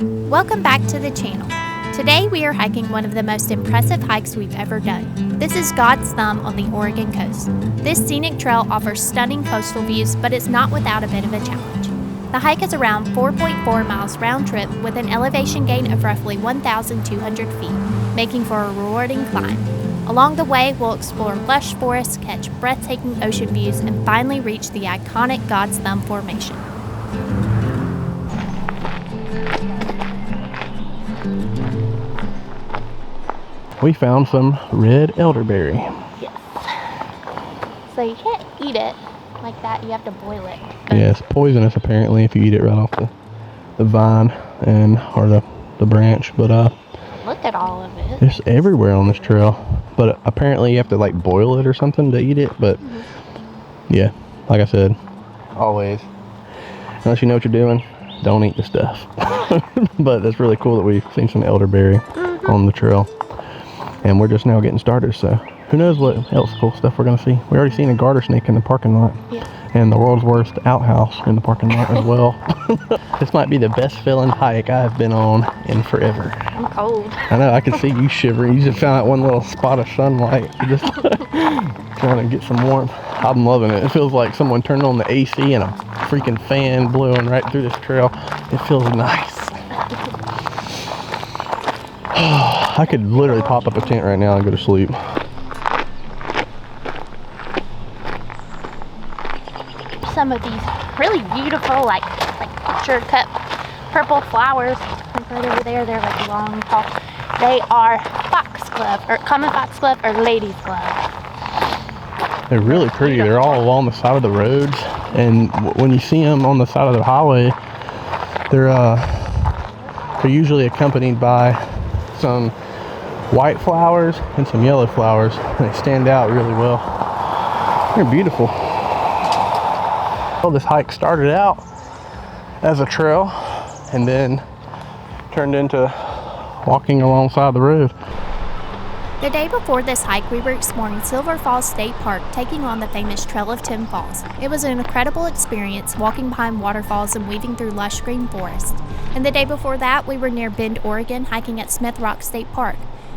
Welcome back to the channel. Today we are hiking one of the most impressive hikes we've ever done. This is God's Thumb on the Oregon coast. This scenic trail offers stunning coastal views, but it's not without a bit of a challenge. The hike is around 4.4 miles round trip with an elevation gain of roughly 1,200 feet, making for a rewarding climb. Along the way, we'll explore lush forests, catch breathtaking ocean views, and finally reach the iconic God's Thumb formation. We found some red elderberry. Yes. So you can't eat it like that, you have to boil it. Yeah, it's poisonous apparently if you eat it right off the vine or the branch, but look at all of it. it's everywhere on this trail. But apparently you have to like boil it or something to eat it, but yeah, like I said, always, unless you know what you're doing, don't eat the stuff. But it's really cool that we've seen some elderberry on the trail. And we're just now getting started, so who knows what else cool stuff we're going to see. We already seen a garter snake in the parking lot. Yeah. And the world's worst outhouse in the parking lot as well. This might be the best feeling hike I've been on in forever. I'm cold. I know, I can see you shivering. You just found that one little spot of sunlight. You're just trying to get some warmth. I'm loving it. It feels like someone turned on the AC and a freaking fan blowing right through this trail. It feels nice. I could literally pop up a tent right now and go to sleep. Some of these really beautiful, like orchard cut purple flowers. Like right over there, they're like long, tall. They are foxglove, or common foxglove, or lady's glove. They're really pretty. They're all along the side of the roads, and when you see them on the side of the highway, they're usually accompanied by some white flowers and some yellow flowers, and they stand out really well. They're beautiful. Well, this hike started out as a trail and then turned into walking alongside the road. The day before this hike, we were exploring Silver Falls State Park, taking on the famous Trail of 10 Falls. It was an incredible experience, walking behind waterfalls and weaving through lush green forest. And the day before that, we were near Bend, Oregon, hiking at Smith Rock State Park.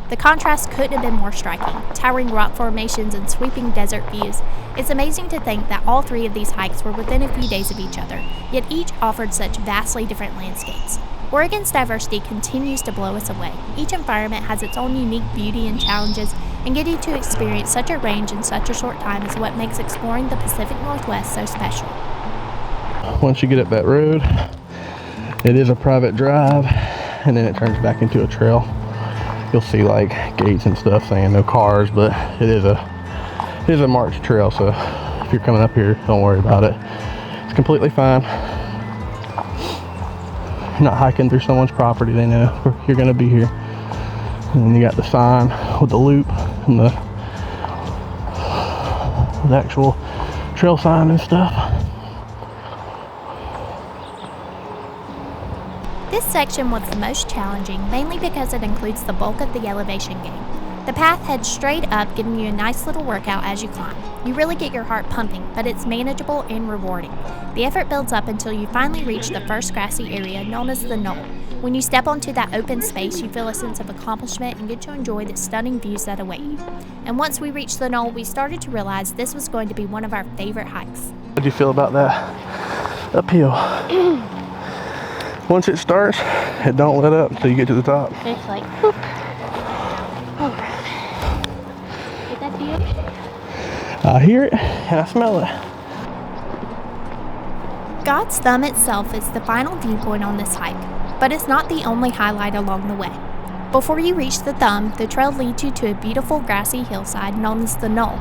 The contrast couldn't have been more striking, towering rock formations and sweeping desert views. It's amazing to think that all three of these hikes were within a few days of each other, yet each offered such vastly different landscapes. Oregon's diversity continues to blow us away. Each environment has its own unique beauty and challenges, and getting to experience such a range in such a short time is what makes exploring the Pacific Northwest so special. Once you get up that road, it is a private drive, and then it turns back into a trail. You'll see like gates and stuff saying no cars, but it is a marked trail, so if you're coming up here, don't worry about it. It's completely fine. You're not hiking through someone's property. They know you're going to be here. And then you got the sign with the loop and the actual trail sign and stuff. This section was the most challenging, mainly because it includes the bulk of the elevation gain. The path heads straight up, giving you a nice little workout as you climb. You really get your heart pumping, but it's manageable and rewarding. The effort builds up until you finally reach the first grassy area known as the Knoll. When you step onto that open space, you feel a sense of accomplishment and get to enjoy the stunning views that await you. And once we reached the Knoll, we started to realize this was going to be one of our favorite hikes. What do you feel about that uphill? Once it starts, it don't let up until you get to the top. It's like, whoop. Oh. Get that view? I hear it and I smell it. God's Thumb itself is the final viewpoint on this hike, but it's not the only highlight along the way. Before you reach the Thumb, the trail leads you to a beautiful grassy hillside known as the Knoll.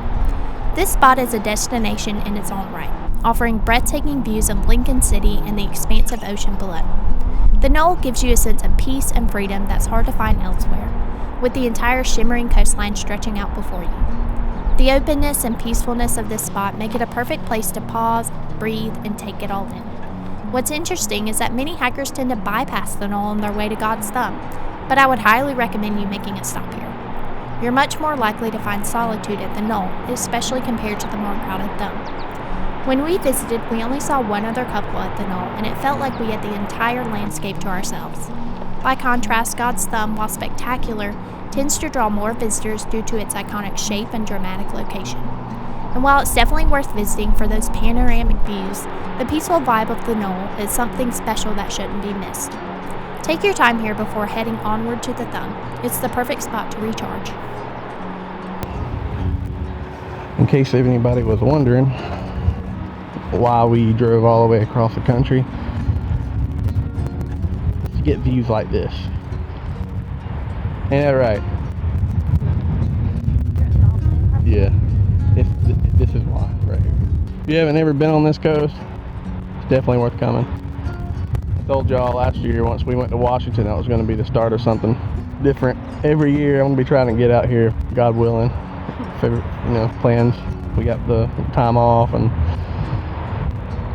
This spot is a destination in its own right, offering breathtaking views of Lincoln City and the expansive ocean below. The Knoll gives you a sense of peace and freedom that's hard to find elsewhere, with the entire shimmering coastline stretching out before you. The openness and peacefulness of this spot make it a perfect place to pause, breathe, and take it all in. What's interesting is that many hikers tend to bypass the Knoll on their way to God's Thumb, but I would highly recommend you making a stop here. You're much more likely to find solitude at the Knoll, especially compared to the more crowded Thumb. When we visited, we only saw one other couple at the Knoll, and it felt like we had the entire landscape to ourselves. By contrast, God's Thumb, while spectacular, tends to draw more visitors due to its iconic shape and dramatic location. And while it's definitely worth visiting for those panoramic views, the peaceful vibe of the Knoll is something special that shouldn't be missed. Take your time here before heading onward to the Thumb. It's the perfect spot to recharge. In case anybody was wondering why we drove all the way across the country, to get views like this. Ain't that right? Yeah. This is why, right here. If you haven't ever been on this coast, it's definitely worth coming. I told y'all last year, once we went to Washington, that was going to be the start of something different. Every year, I'm going to be trying to get out here, God willing. Plans. We got the time off and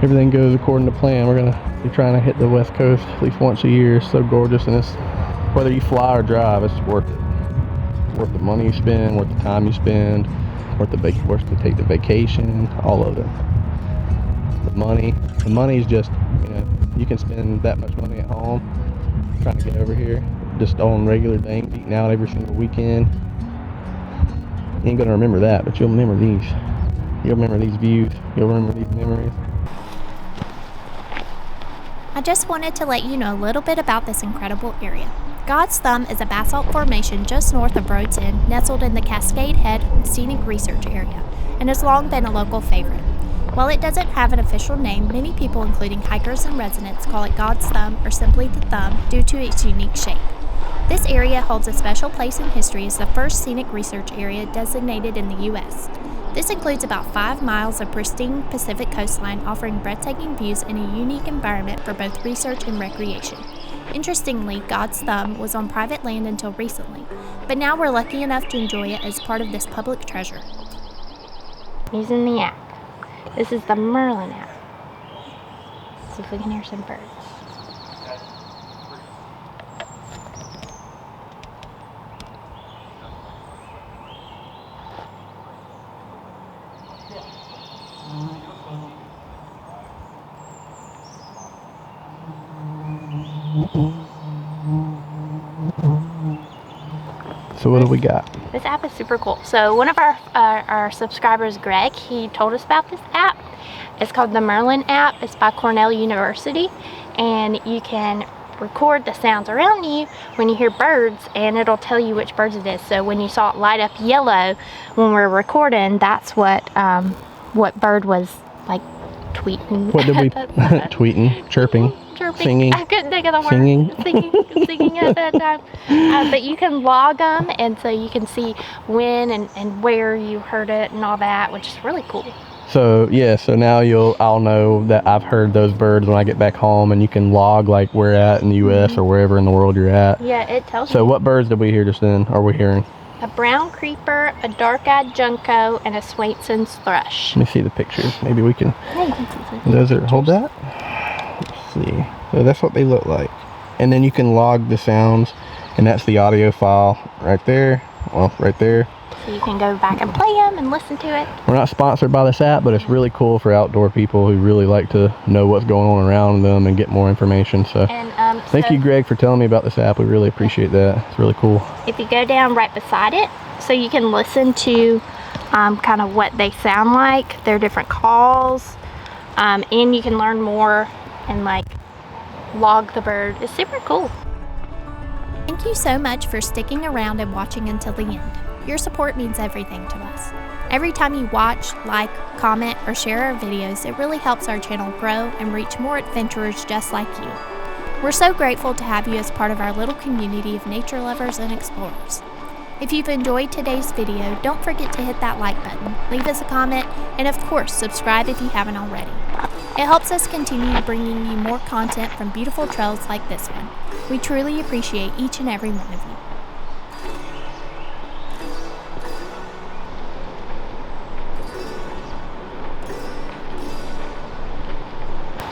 everything goes according to plan. We're going to be trying to hit the West Coast at least once a year. It's so gorgeous, and it's, whether you fly or drive, it's worth it. Worth the money you spend, worth the time you spend, worth to take the vacation, all of it. The money's just, you can spend that much money at home trying to get over here, just on regular things, eating out every single weekend. You ain't gonna remember that, but you'll remember these. You'll remember these views. You'll remember these memories. I just wanted to let you know a little bit about this incredible area. God's Thumb is a basalt formation just north of Rhodes End, nestled in the Cascade Head Scenic Research Area, and has long been a local favorite. While it doesn't have an official name, many people, including hikers and residents, call it God's Thumb or simply the Thumb due to its unique shape. This area holds a special place in history as the first scenic research area designated in the U.S. This includes about 5 miles of pristine Pacific coastline, offering breathtaking views in a unique environment for both research and recreation. Interestingly, God's Thumb was on private land until recently, but now we're lucky enough to enjoy it as part of this public treasure. Using the app. This is the Merlin app. Let's see if we can hear some birds. So what do we got? This app is super cool. So one of our subscribers, Greg, he told us about this app. It's called the Merlin app. It's by Cornell University, and you can record the sounds around you when you hear birds, and it'll tell you which birds it is. So when you saw it light up yellow when we're recording, that's what bird was like tweeting. What did we tweeting, chirping, singing? I couldn't think of the word. Singing at that time. But you can log them, and so you can see when and where you heard it and all that, which is really cool. So yeah, so now I'll know that I've heard those birds when I get back home, and you can log like where at in the U.S. or wherever in the world you're at. Yeah, it tells you. So what birds did we hear just then? Are we hearing? A brown creeper, a dark-eyed junco, and a Swainson's thrush. Let me see the pictures. Maybe we can. Yeah, you can see Those are. Hold that. Let's see. So that's what they look like, and then you can log the sounds, and that's the audio file right there. Well, right there. So you can go back and play them and listen to it. We're not sponsored by this app, but it's really cool for outdoor people who really like to know what's going on around them and get more information. So thank you, Greg, for telling me about this app. We really appreciate that. It's really cool. If you go down right beside it, so you can listen to kind of what they sound like, their different calls, and you can learn more and like log the bird. It's super cool. Thank you so much for sticking around and watching until the end. Your support means everything to us. Every time you watch, like, comment, or share our videos, it really helps our channel grow and reach more adventurers just like you. We're so grateful to have you as part of our little community of nature lovers and explorers. If you've enjoyed today's video, don't forget to hit that like button, leave us a comment, and of course, subscribe if you haven't already. It helps us continue bringing you more content from beautiful trails like this one. We truly appreciate each and every one of you.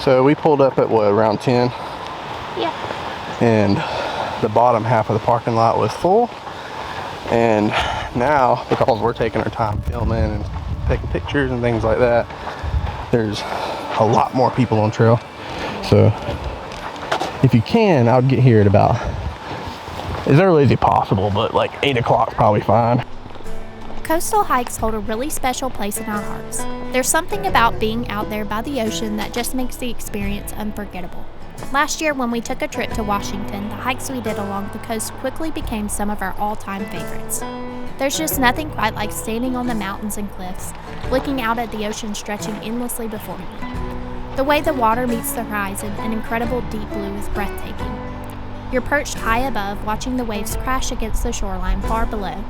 So we pulled up at what, around 10? Yeah. And the bottom half of the parking lot was full. And now, because we're taking our time filming and taking pictures and things like that, there's a lot more people on trail. So if you can, I would get here at about as early as possible, but like 8 o'clock probably fine. Coastal hikes hold a really special place in our hearts. There's something about being out there by the ocean that just makes the experience unforgettable. Last year, when we took a trip to Washington, the hikes we did along the coast quickly became some of our all-time favorites. There's just nothing quite like standing on the mountains and cliffs, looking out at the ocean stretching endlessly before you. The way the water meets the horizon, an incredible deep blue, is breathtaking. You're perched high above, watching the waves crash against the shoreline far below,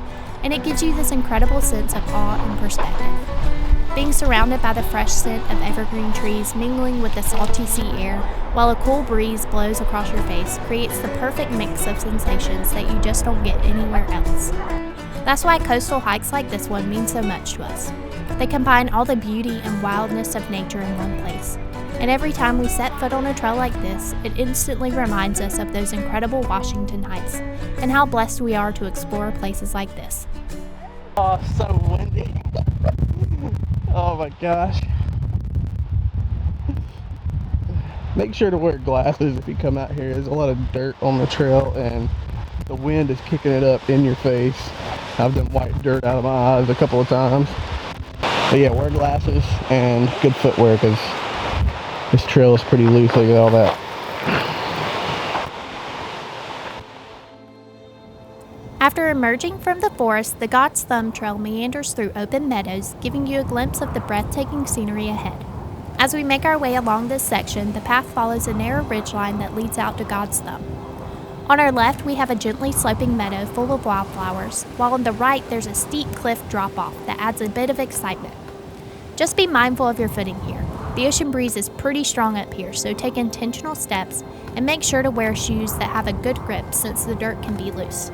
and it gives you this incredible sense of awe and perspective. Being surrounded by the fresh scent of evergreen trees mingling with the salty sea air, while a cool breeze blows across your face, creates the perfect mix of sensations that you just don't get anywhere else. That's why coastal hikes like this one mean so much to us. They combine all the beauty and wildness of nature in one place. And every time we set foot on a trail like this, it instantly reminds us of those incredible Washington hikes and how blessed we are to explore places like this. Oh, so windy. Oh my gosh. Make sure to wear glasses if you come out here. There's a lot of dirt on the trail and the wind is kicking it up in your face. I've done wiped dirt out of my eyes a couple of times. But yeah, wear glasses and good footwear because this trail is pretty loose. Look at all that. After emerging from the forest, the God's Thumb Trail meanders through open meadows, giving you a glimpse of the breathtaking scenery ahead. As we make our way along this section, the path follows a narrow ridgeline that leads out to God's Thumb. On our left, we have a gently sloping meadow full of wildflowers, while on the right, there's a steep cliff drop-off that adds a bit of excitement. Just be mindful of your footing here. The ocean breeze is pretty strong up here, so take intentional steps and make sure to wear shoes that have a good grip since the dirt can be loose.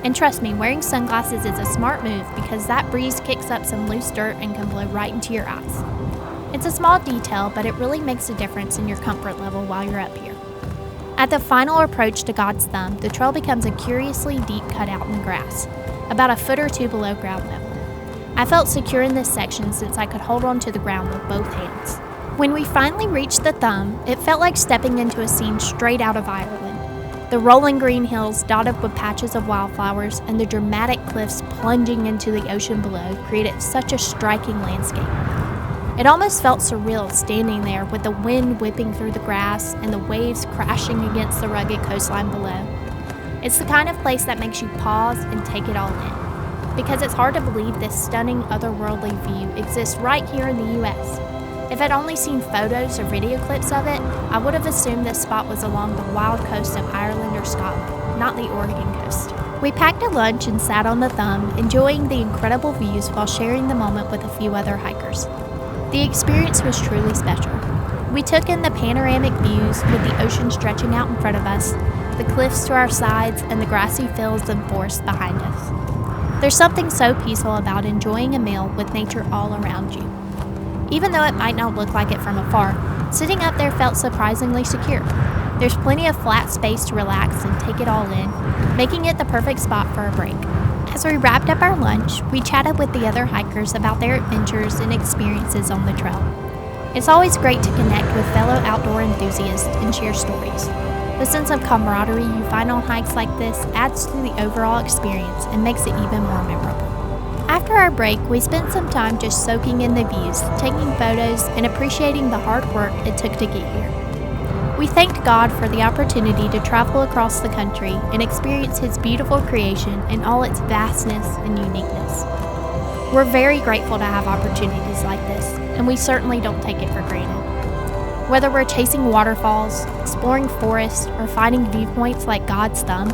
And trust me, wearing sunglasses is a smart move because that breeze kicks up some loose dirt and can blow right into your eyes. It's a small detail, but it really makes a difference in your comfort level while you're up here. At the final approach to God's Thumb, the trail becomes a curiously deep cutout in grass, about a foot or two below ground level. I felt secure in this section since I could hold on to the ground with both hands. When we finally reached the thumb, it felt like stepping into a scene straight out of Ireland. The rolling green hills dotted with patches of wildflowers and the dramatic cliffs plunging into the ocean below created such a striking landscape. It almost felt surreal standing there with the wind whipping through the grass and the waves crashing against the rugged coastline below. It's the kind of place that makes you pause and take it all in, because it's hard to believe this stunning otherworldly view exists right here in the US. If I'd only seen photos or video clips of it, I would have assumed this spot was along the wild coast of Ireland or Scotland, not the Oregon coast. We packed a lunch and sat on the thumb, enjoying the incredible views while sharing the moment with a few other hikers. The experience was truly special. We took in the panoramic views with the ocean stretching out in front of us, the cliffs to our sides, and the grassy fields and forests behind us. There's something so peaceful about enjoying a meal with nature all around you. Even though it might not look like it from afar, sitting up there felt surprisingly secure. There's plenty of flat space to relax and take it all in, making it the perfect spot for a break. As we wrapped up our lunch, we chatted with the other hikers about their adventures and experiences on the trail. It's always great to connect with fellow outdoor enthusiasts and share stories. The sense of camaraderie you find on hikes like this adds to the overall experience and makes it even more memorable. After our break, we spent some time just soaking in the views, taking photos, and appreciating the hard work it took to get here. We thanked God for the opportunity to travel across the country and experience His beautiful creation in all its vastness and uniqueness. We're very grateful to have opportunities like this, and we certainly don't take it for granted. Whether we're chasing waterfalls, exploring forests, or finding viewpoints like God's Thumb,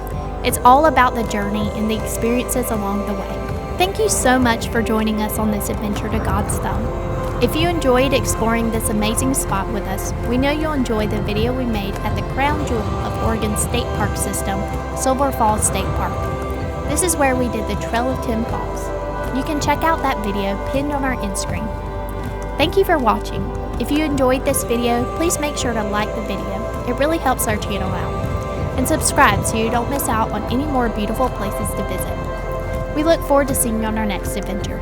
it's all about the journey and the experiences along the way. Thank you so much for joining us on this adventure to God's Thumb. If you enjoyed exploring this amazing spot with us, we know you'll enjoy the video we made at the crown jewel of Oregon's state park system, Silver Falls State Park. This is where we did the Trail of 10 Falls. You can check out that video pinned on our end screen. Thank you for watching. If you enjoyed this video, please make sure to like the video. It really helps our channel out. And subscribe so you don't miss out on any more beautiful places to visit. We look forward to seeing you on our next adventure.